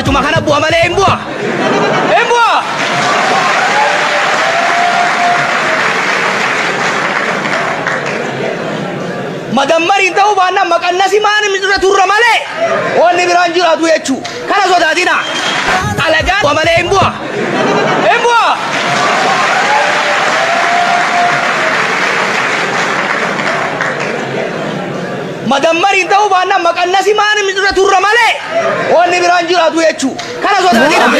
Cuma kana buah male embuah. Embuah. Madam Mari tahu mana makan nasi mana minta turun male. Oh ni beranjur atu ecu. Kana soda dina. Alagan buah male embuah. Embuah. Madam Mari tahu mana makan nasi mana minta turun male. Oh ni beranjur atu ecu. Kana soda dina.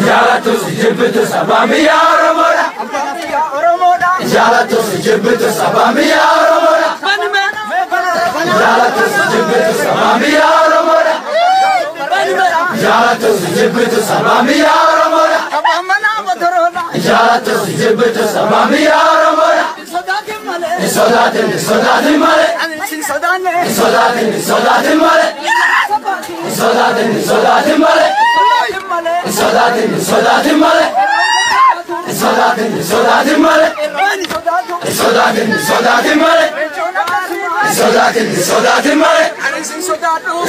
Jalatus jibutus abamiya romora. Jalatus jibutus abamiya romora. Jalatus jibutus abamiya romora. Jalatus jibutus abamiya romora. Jalatus jibutus abamiya romora. Sodatin male. Sodatin male. Sodatin male. Sodatin male. Sodatin male. Sodatin male. Sodatin male.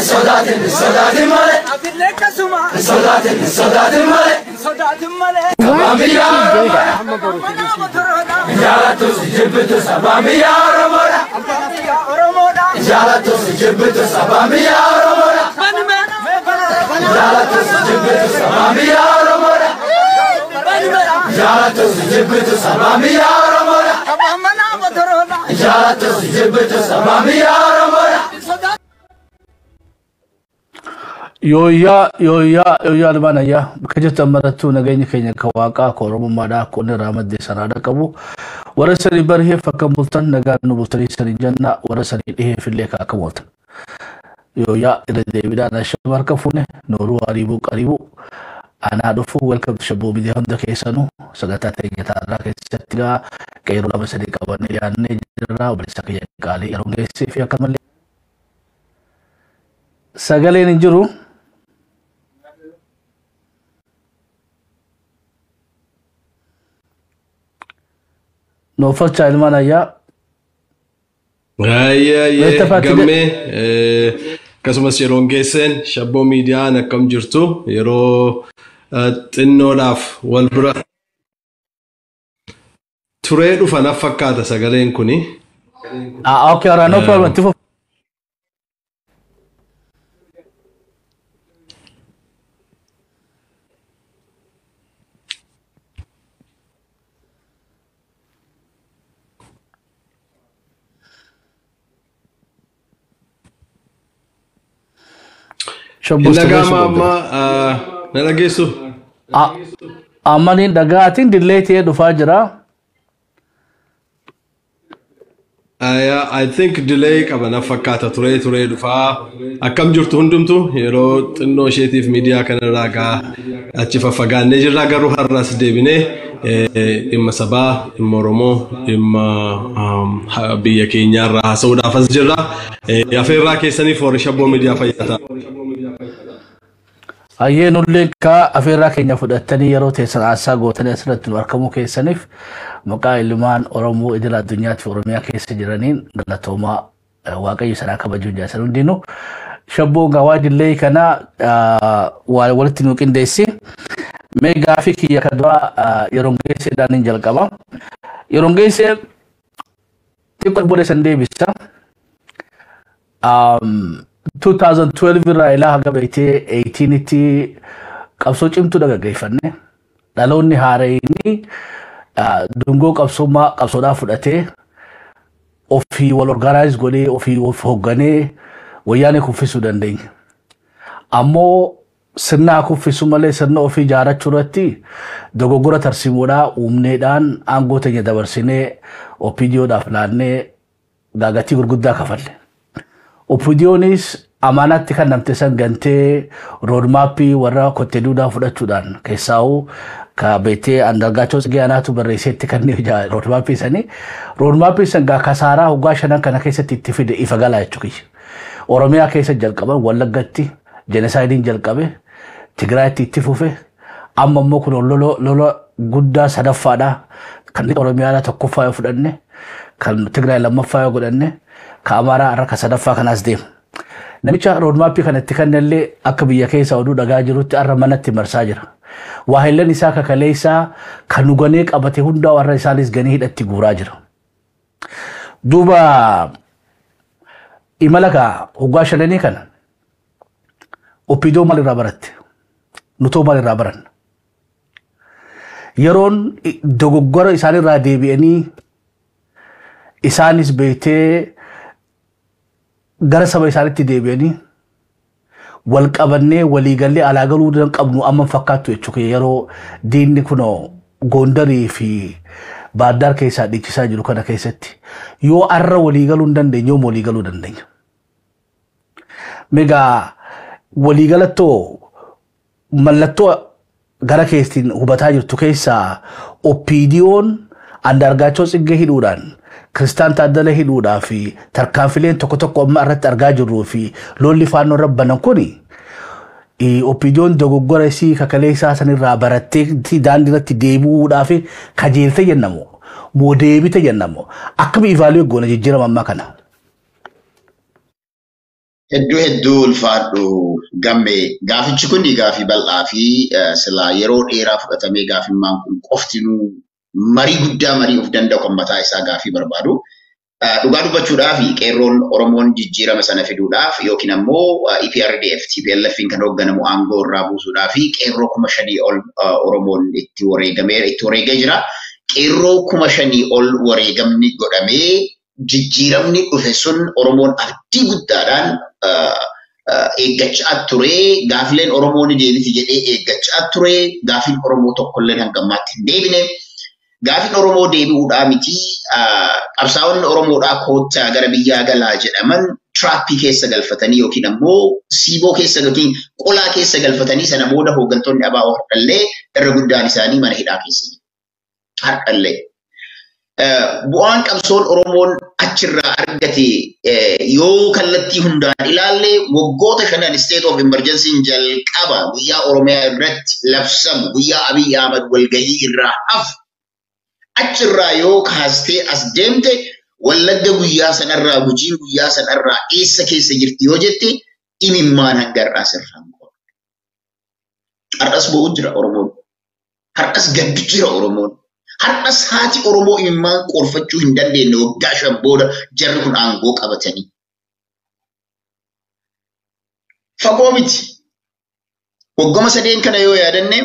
Sodatin male. Sodatin male. Abamiya Jalatus jibutus abamiya romora. Jalatus jibutus abamiya romora. Jalatus jibutus abamiya romora. Jalatus jibutus abamiya romora. Jalatus jibutus abamiya romora. Yoya mana ya kajata maratu nagayni kenya kawaka ko romada ko ne ramad de sanada kabu warasari barhe fakamultan naganu butari sari janna warasari ihe filleka akamultan yoya ila debida na shabar kafune noru qaribu ana dofu welcome to shabu media honda kesanu sagata tenya tara kesatiga kayro la masadi kawan yanne jara balisakya kali yarunge sifia kamal sagale ninjuru no first child mana ya gamme kasumas yeroon geessen shabboo miidiyaan akkam jirtu yeroo xinnoodhaaf wal bira turee dhufanaaf fakkaata sagaleen kuni okay alright no problem nalageessu amani dagaatiin dilleetee dhufaa jira I think delay qabana fakkaata turee dhufaa akkam jirtu hundumtu yeroo xinnoo isheetiif miidiyaa kanarraa gaa achi faffagaannee jirra garuu har'as deebinee dhimma sabaa dhimma Oromoo dhimma biyya keenyaarraa haasa'uudhaaf as jirra afeerraa keessaniif warri shabboo miidiyaa fayyadataa ayyee nullee ka afeerraa keenya fudhattanii yeroo teessan aasaa gootanii asirratti nu argamuu keessaniif maqaa ilmaan Oromoo idil addunyaatti Oromiyaa keessa jiraniin galatoomaa waaqayyo sadaa kabajuu jaasan hundinuu shabboo gawaa dillee kana walitti nu qindeessi mee gaafii kiyya kadura yeroon geesseedhaan hin jalqaba yeroon geessee xiqqoo booda san deebisa 2012 irraa ilaa haga beeytee 18 tti qabsoo cimtuu dagaggeeffanne dhaloonni haarayni dungoo qabsoodhaa fudhatee ofii wal organize godhee ofii of hoogganee wayyaanee kuffisuu dandeenya ammoo sirna kuffisu malee sirna ofii ijaarachuu irratti dogoggora tarsiimoodhaa uumneedhaan aangoo teenya dabarsinee OPDOdhaaf laannee gaagatii gurguddaa kafalle OPDOnis amaanatti kan namte san gantee roadmappii warra kottee duudhaa fudhachuudhaan keessaa'uu ka beetee andargaachoo tsigiyaanaatu barreesseetti kan roadmappii san gaa kasaaraa hoggaa shanan kana keessatti itti fide ifa galaa jechuu kiyya Oromiyaa keessa jalqaban Wallaggatti jenesaayidiin jalqabe Tigraayitti itti fufe amma immoo kun lola guddaa sadaffaadha kan Oromiyaa tokkoffaa yoo fudhanne kan Tigraay lammaffaa yoo godhanne ka Amaaraa harka sadaffaa kanaas deema namicha roadmap kanatti kannallee akka biyya keessa oduu dhagaa jirutti arra manatti marsaa jira waahillan isaa kakalee isaa kan uganee qabate hunda warra isaanis ganee hidhatti guuraa jira duuba imalaka hoggaa shananii kana opidoo malirraa baratte nutoo malirraa baran yeroon dogoggora isaanirraa deebi'anii isaanis beektee gara saba isaanitti deebi'anii wal qabannee walii gallee alaagaluu dan qabnu amma fakkaattu jechuudha yeroo diinni kunoo Gondarii fi Baaddaar keessaa dhiichisaa jiru kana keessatti yoo arra walii galuu hin dandeenye yoo walii galuu dandeenya. Meegaa walii galattoo mallattoo gara keessin hubataa jirtu keessaa OPDO'n Andaargaachoo Tsiggee hidhuudhaan Kristaan Taaddala hidhuudhaa fi tarkaanfileen tokko amma irratti argaa jirruu fi lolli faannoo rabbanan kuni OPDO'n dogoggora isii kakalee isaa sanirraa barattee daandii irratti deebi'uudhaa fi kajeelte jennamu moo deebite jennamu akkami ivaaluu goona jijjiirama ammaa kana. Hedduu ulfaadhu gamme gaafichi kun gaafii bal'aa fi silaa yeroo dheeraa fudhatamee gaafimmaan kun qoftinuu marii guddaa marii of danda'u kan mataa isaa gaafii barbaadu. Dhugaa dubbachuudhaaf qeerroon Oromoon jijjiirama sana fiduudhaaf yookiin ammoo EPRDF TPLF'n kan hoogganamu aangoo irraa buusuudhaaf qeerroo 5,000 ol Oromoon itti wareegee jira. Qeerroo 5,000 ol wareegamni godhamee jijjiiramni dhufe sun Oromoon abdii guddaadhaan eeggachaa ture. Gaafileen Oromoon deebiti jedhee eeggachaa ture. Gaafiin Oromoo tokkollee hanga ammaatti hin deebine. Gaafiin Oromoo deebi'uudhaa miti qabsaa'onni Oromoodhaa koottaa gara biyyaa galaa jedhaman tiraappii keessa galfatanii yookiin ammoo siiboo keessa yookiin qolaa keessa galfatanii sana booda hooggantoonni ABO hardhallee irra guddaan isaanii mana hidhaa keessa hardhallee. Bu'aan qabsoon Oromoon achirraa argate yoo kallattii hundaan ilaalle waggoota 5 state of emergency jalqaba guyyaa Oromiyaa irratti labsamu guyyaa Abiy Ahmed walgahii irraa hafu achirraa yoo kaastee as deemte Wallagga guyyaa sanarraa Gujiin guyyaa sanarraa eessa keessa jirti yoo jette imimmaan hangarraa sirraan qofa. Har'as bo'u jira Oromoon. Har'as gaddu jira Oromoon. Har'as haati Oromoo imimmaan qorfachuu hin dandeenye waggaa 5 booda jarri kun aangoo qabatanii. Fagoo miti. Waggoma 3 kana yoo yaadanne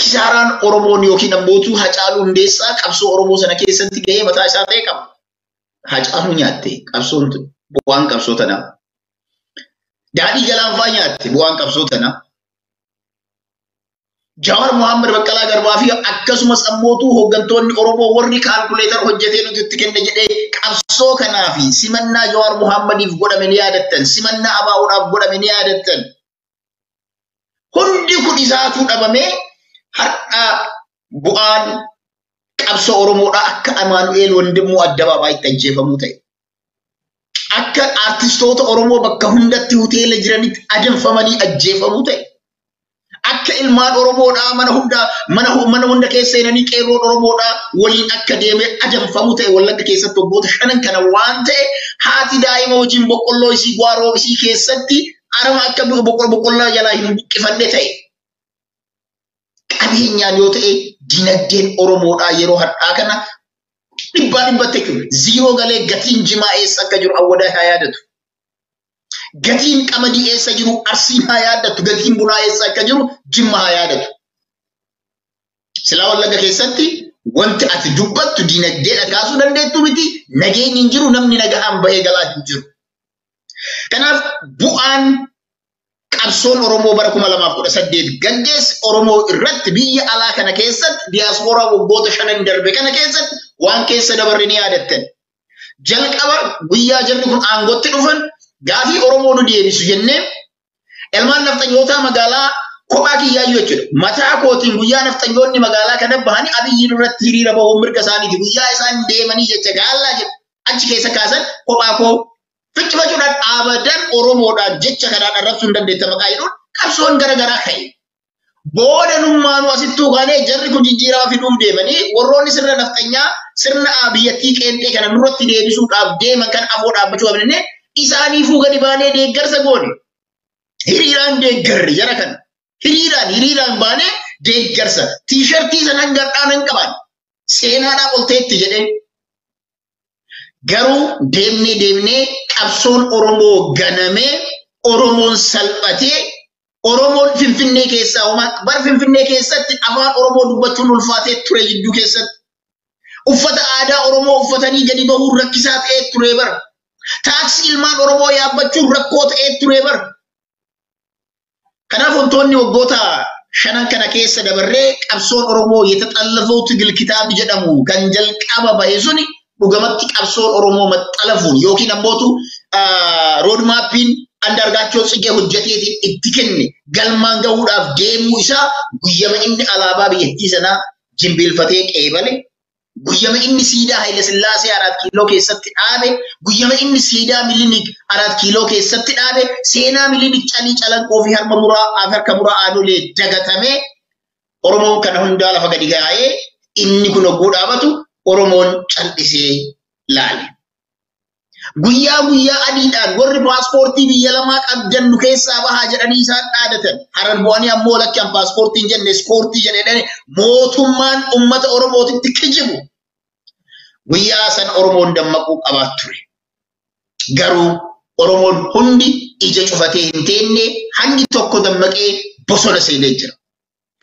Kisaraan Oromoon yookiin ammootu Hacaaluu Hundeessaa qabsoo Oromoo sana keessatti gahee mataa isaa ta'e qaba. Hacaaluu nyaatte qabsoon bu'aan qabsoo tanaa. Daadhii Galaanfaa nyaatte bu'aan qabsoo tanaa. Jawaar Mohaammed Baqqalaa Garbaa fi akkasumas ammootu hooggantoonni Oromoo warri kaalkuleetar hojjetee nuti itti kenne jedhee qabsoo kanaa fi simannaa Jawaar Mohammediif godhame ni yaadattan. Simannaa ABO'dhaaf godhame ni yaadattan. Hundi kun isaatu dhabamee har'a bu'aan qabsoo Oromoodhaa akka Amaanu'eel Wandimmoo Addabaabayitti ajjeefamuu ta'e. Akka artistoota Oromoo bakka hundatti hoteela jiranitti adamfamanii ajjeefamuu ta'e. Akka ilmaan Oromoodhaa mana hunda keessa seenanii qeerroon Oromoodhaa waliin akka deemee adamfamuu ta'e Wallagga keessatti waggoota 5 kana waan ta'e haati daa'ima wajjin boqqolloo isii gwaaroo isii keessatti arama akka boqqollaa jalaa hin buqqifanne ta'e. Qabeenyaan yoo ta'e dinagdeen Oromoodhaa yeroo har'aa kana dhibbatti ziiroo galee gatiin jimaa eessa akka jiru Awwadaa haa yaadatu. Gatiin qamadii eessa jiru Arsiin haa yaadatu. Gatiin bunaa eessa akka jiru Jimma haa yaadatu. Silaa Wallagga keessatti wanti ati dubbattu dinagdee dhagaasuu dandeettu miti. Nageenyi hin jiru namni nagahaan bahee galaa hin jiru. Kanaaf bu'aan qabsoon Oromoo bara 2018 gaggeesse Oromoo irratti biyya alaa kana keessatti diiyaaspooraa waggoota 5 darbe kana keessatti waan keessa dabarre ni yaadattan. Jalqaba guyyaa jarri kun aangootti dhufan gaafii Oromoo nu deebisu jennee ilmaan nafxanyootaa magaalaa kophaa kiyyaayyuu jechuudha. Mataa kootiin guyyaa nafxanyoonni magaalaa kana bahanii Abiyyiin irratti hiriira bahuun mirga isaaniiti. Guyyaa isaan deemanii jecha gaallaa jedhu achi keessa kaasan kophaa koo fincifachuudhaan abadan Oromoodhaan jecha kanaan arrabsuu hin dandeetta maqaa jedhuun qabsoon garagaraa ka'e. Booda nummaanuu asittuu kaanee jarri kun jijjiirama fiduuf deemanii warroonni sirna nafxanyaa sirna biyyattii qeenxee kana nurratti deebisuudhaaf deeman kan afoo dhaabbachuu qabnee إساني فوق دبانة ديجر سجون هيران ديجر جرا كان هيران بانة ديجر سا تيشرتي سنانجر آنن كمان سينا نا قلتي تجدين garuu deemnee qabsoon Oromoo ganame Oromoon salphate Oromoon Finfinnee keessaa uumaa bar Finfinnee keessatti afaan Oromoo dubbachuun ulfaatee ture jidduu keessatti uffata aadaa Oromoo uffatanii gadi bahuun rakkisaa ta'ee ture bar taaksii ilmaan Oromoo yaabbachuun rakkoo ta'ee ture bar kanaaf wantoonni waggoota shanan kana keessa dabarree qabsoon Oromoo yetaxallafoo tigil kitaab jedhamu kan jalqaba bahe suni dhugamatti qabsoon Oromoo maxxalafuun yookiin ammootu roadmappiin andargaachoo Tsigee hojjeteetiin itti kenne galmaan gahuudhaaf deemuu isaa guyyama inni alaabaa biyyattii sanaa jimbiilfatee qeebale guyyama inni siidaa Haile Sillaasee 4 kiiloo keessatti dhaabe guyyama inni siidaa Milinik 4 kiiloo keessatti dhaabe seenaa Milinik calii calanqoo fi harka muraa aanolee dagatame Oromoon kana hundaa lafa gadi gaa'ee inni kun hogguu dhaabatu Oromoon cal'isee laale. Guyyaa adiidhaan warri paaspoortii biyya lamaa qabdan nu keessaa bahaa jedhanii isaan dhaadatan. Harar bu'anii ammoo lakkaan paaspoortiin jenne ispoortii jedhanii mootummaan uummata Oromootitti kijibu. Guyyaa san Oromoon dammaquu qabaat ture. Garuu Oromoon hundi ija cufatee hin teenne hangi tokko dammaqee bosona seenee jira.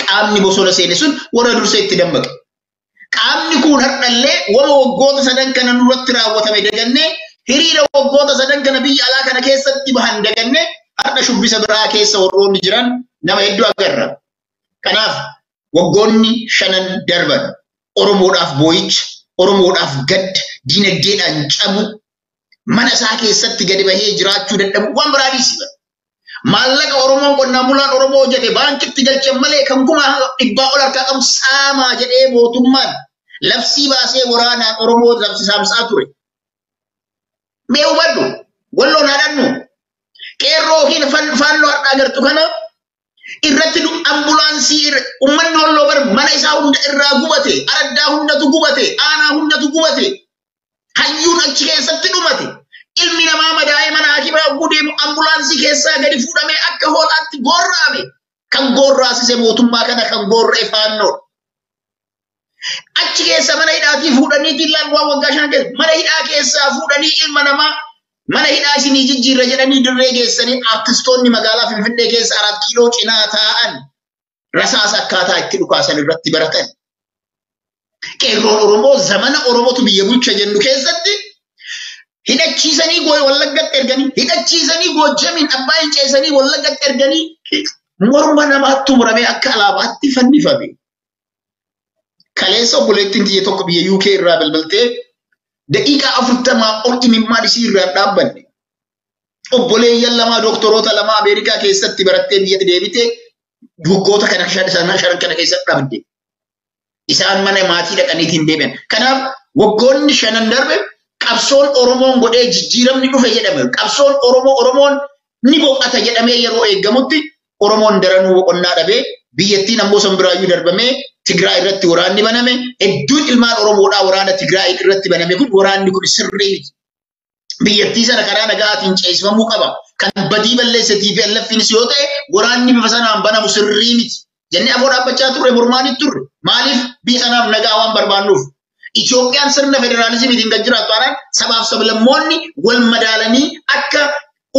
Qaamni bosona seene sun warra dursee itti dammaqe. Qaamni kun hardhallee wama waggoota sadan kana nurratti raawwatame dagannee hiriira waggoota sadan kana biyya alaa kana keessatti bahan dagannee har'a shubbisa biraa keessa warroonni jiran nama hedduu agarra. Kanaaf waggoonni shanan darban Oromoodhaaf boo'icha Oromoodhaaf gadda dinagdeedhaan cabu mana isaa keessatti gadi bahee jiraachuu dadhabu waan biraa dhiisiba. Maallaqa Oromoon qonnaan bulaan Oromoo hojjete baankitti galchan malee kan kuma dhibbaa ol harkaa qabu saamaa jedhee mootummaan labsii baasee waraanaan Oromoo labsisaamsaa ture. Mee hubadhu walloon haadhannu qeerroo hin faalloo har'aa agartu kana irratti ambulaansii uummanni walloo bar mana isaa hunda irraa gubate araddaa hundatu gubate aanaa hundatu gubate hayyuun achi keessatti dhumate. Ilmi namaa madaa'ee mana hakimaa gudeemu ambulaansii keessaa gadi fuudhamee akka hoolaatti gorraame kan gorraasise mootummaa kana kan gorree faannoo. Achi keessa mana hidhaatii fuudhanii dillaan waan waggaa shan keessa mana hidhaa keessaa fuudhanii ilma namaa mana hidhaa isinii jijjiirra jedhanii dirree geessanii artistoonni magaalaa Finfinnee keessa 4 kiiloo cinaa taa'an rasaasa akkaataa itti dhukaasan irratti baratan. Qeerroon Oromoo zamana Oromootu biyya bulcha jennu keessatti hidhachiisanii Wallaggatti erganii hidhachiisanii Goojjamiin abbaa hin ceesanii Wallaggatti erganii morma namaatti muramee akka alaabaatti fannifame. Kaleessa obboleettiin tiyya tokko biyya UK irraa bilbiltee daqiiqaa 40 ol imimmaa isii irraa dhaabbanne. Obboleeyyan lama doktoroota lama Ameerikaa keessatti barattee biyya deebitee waggoota kana shanan kana keessatti dhabde. Isaan mana maatii dhaqaniitiin deebi'an. Kanaaf waggoonni shanan darbe qabsoon Oromoon godhee jijjiiramni dhufe jedhame. Qabsoon Oromoon ni boqata jedhamee yeroo eeggamutti Oromoon daranuu boqonnaa dhabee biyyattiin ammoo san biraayyuu darbamee Tigraay irratti waraanni baname. Hedduun ilmaan Oromoodhaa waraana Tigraay irratti baname kun waraanni kun sirrii miti. Biyyattii sana karaa nagaatiin ceesifamuu qaba. Kan badii balleessa TPLFinis yoo ta'e waraanni bifa sanaan banamu sirrii miti. Jennee afoo dhaabbachaa turre mormaanitti turre. Maaliif biyya sanaaf nagaa waan barbaannuuf. Itoophiyaan sirna federaalizimiitiin kan jiraattu taanaan sabaaf sablammoonni wal madaalanii akka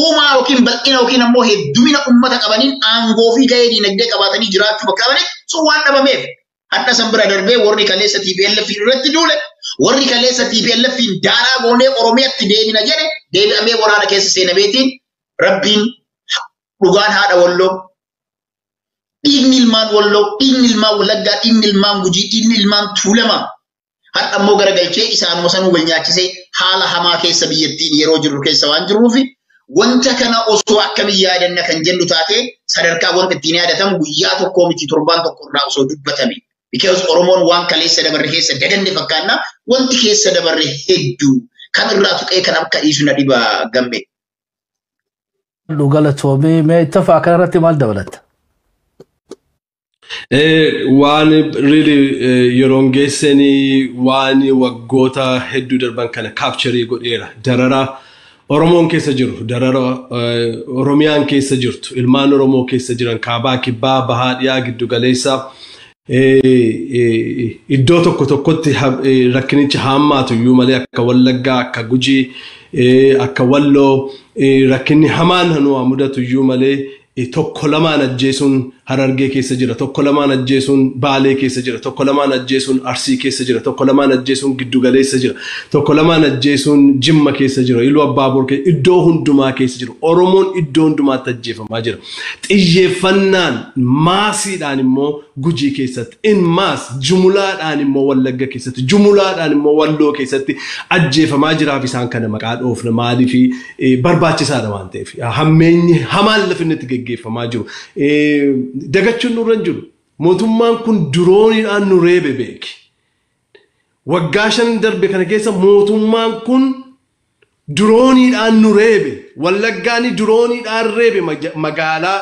uumaa yookiin bal'ina yookiin ammoo heddumina uummata qabaniin aangoo fi gahee dinagdee qabaatanii jiraachuu bakka qabaniif sun waan dhabameef. Hadda san bira darbee warri kaleessa TPLF irratti duule warri kaleessa TPLF daaraa goonee Oromiyaatti deebina jedhe deebi'amee waraana keessa seenameetiin Rabbiin dhugaan haadha Walloo dhiigni ilmaan Walloo dhiigni ilmaan Wallaggaa dhiigni ilmaan Gujii dhiigni ilmaan Tuulamaa hadda ammoo garagalchee isaanuma sanuu wal nyaachisee haala hamaa keessa biyyattiin yeroo jirru keessa waan jiruufi wanta kana osoo akkamiin yaadanna kan jennu taate sadarkaa wanta ittiin yaadatamu guyyaa tokkoo miti torbaan tokko irraa osoo dubbatame. Because Oromoon waan kaleessa dabarre keessa daganne fakkaanna wanti keessa dabarre hedduu kan irraa tuqee kan akka dhiisu na dhiba gamme. Galatoomii mee ittafaa kanarratti maal dabalatta? Waan really yeroon geessanii waan waggoota hedduu darban kana capture godheera darara Oromoon keessa jiru darara Oromiyaan keessa jirtu ilmaan Oromoo keessa jiran kaabaa kibbaa bahaa dhiyaa giddu galeessa iddoo tokko tokkotti rakkinichi hammaatu iyyuu malee akka Wallaggaa akka Gujii akka Walloo rakkinni hamaan hanuu mudatu iyyuu malee tokko lamaan ajjeesuun Harargee keessa jira tokko lamaan ajjeesuun Baalee keessa jira tokko lamaan ajjeesuun Arsii keessa jira tokko lamaan ajjeesuun Giddu Galeessa jira tokko lamaan ajjeesuun Jimma keessa jira Iluu Abbaaboor keessa iddoo hundumaa keessa jira Oromoon iddoo hundumaatti ajjeefamaa jira xiyyeeffannaan maasiidhaan immoo Gujii keessatti in maas jumulaadhaan immoo Wallagga keessatti jumulaadhaan immoo Walloo keessatti ajjeefamaa jiraaf isaan kana maqaa dhoofna maaliif barbaachisaadha waan ta'eef hammeenyi hamaan lafinnitti geggeeffamaa jiru dagachuun nurra jiru mootummaan kun durooniidhaan nu reebe beeki waggaa 5 darbe kana keessa mootummaan kun durooniidhaan nu reebe Wallaggaani durooniidhaan reebe magaalaa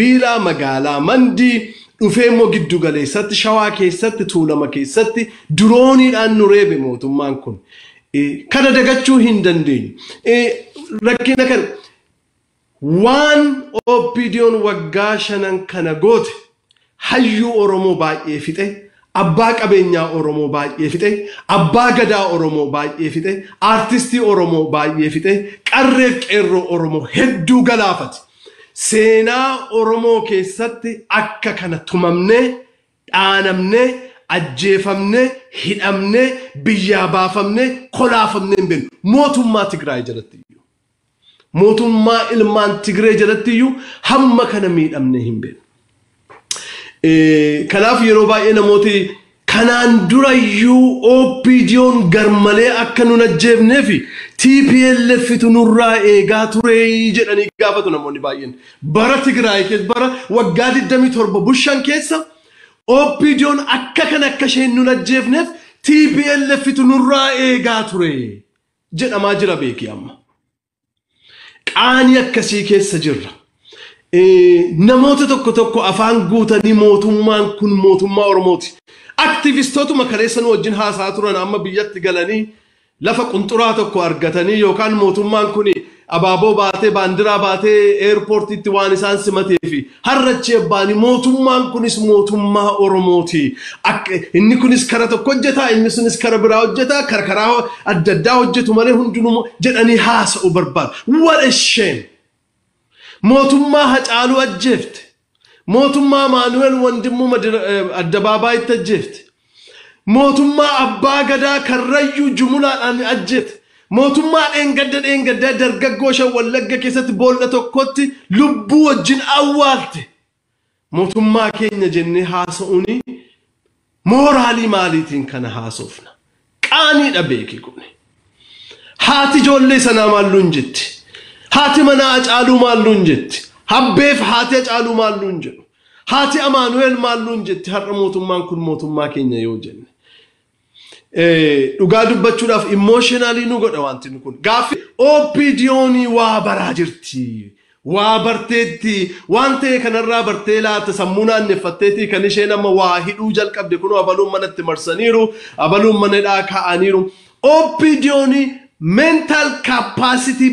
Biilaa magaalaa Mandii dhufee immoo Giddu Galeessatti Shawaa keessatti Tuulama keessatti durooniidhaan nu reebe mootummaan kun kana dagachuu hin dandeenyu rakkina kana waan OPDO'n waggaa 5 kana goote hayyuu Oromoo baay'ee fixe abbaa qabeenyaa Oromoo baay'ee fixe abbaa gadaa Oromoo baay'ee fixe artistii Oromoo baay'ee fixe qarreef qeerroo Oromoo hedduu galaafate seenaa Oromoo keessatti akka kana tumamne dhaanamne ajjeefamne hidhamne biyyaa baafamne kolaafamne hin beeknu mootummaa Tigraay jalatti mootummaa ilmaan Tigree jalatti iyyuu hamma kana miidhamne hin beeknu. Kanaaf yeroo baay'ee namooti kanaan dura iyyuu OPDO'n garmalee akka nun ajjeefnee fi TPLF tu nurraa eegaa ture jedhanii gaafatu namoonni baay'een. Bara Tigraay keessa bara waggaa 27 bushaan keessa OPDO'n akka kana akka isheen nun ajjeefneef TPLF tu nurraa eegaa ture jedhamaa jira beeki amma. Qaanii akkasii keessa jirra. Namoota tokko tokko afaan guutanii mootummaan kun mootummaa Oromooti. Aktivistootuma kaleessan wajjin haasaa turan amma biyyatti galanii lafa qunxuraa tokko argatanii yookaan mootummaan kun abaaboo baatee baandiraa baatee eerpoortiitti waan isaan simatee fi harrachi abbaani mootummaan kunis mootummaa Oromooti. Inni kunis kara tokko hojjetaa inni sunis kara biraa hojjetaa karaa adda addaa hojjetu malee hundinuu jedhanii haasa'u barbaadu. What a shame! Mootummaa Hacaaluu ajjeefte. Mootummaa Maanuweel Wandimmoo Addabaabayitti ajjeefte. Mootummaa Abbaa Gadaa Karrayyuu jumulaadhaan ajjeefte. Mootummaa dheengadda dargaggoo shan Wallagga keessatti boolla tokkotti lubbuu wajjin awwaalte. Mootummaa keenya jennee haasa'uuni mooraalii maaliitiin kana haasofna. Qaaniidha beeki kun. Haati ijoollee sanaa maalluun jetti. Haati manaa Hacaaluu maalluun jetti. Habbeef haati Hacaaluu maalluun jedhu. Haati Amaanuweel maalluun jetti. Har'a mootummaan kun mootummaa keenya yoo jenne. Dhugaa dubbachuudhaaf emotionally nu godha wanti kun. Gaaffii OPDO'n waa baraa jirti. Waa barteetti. Waan ta'e kanarraa bartee laata sammuu naanneeffatteetii kan isheen amma waa hidhuu jalqabde kun abaluun manatti marsaniiru. Abaluun manadhaa kaa'aniiru. OPDO'n mental capacity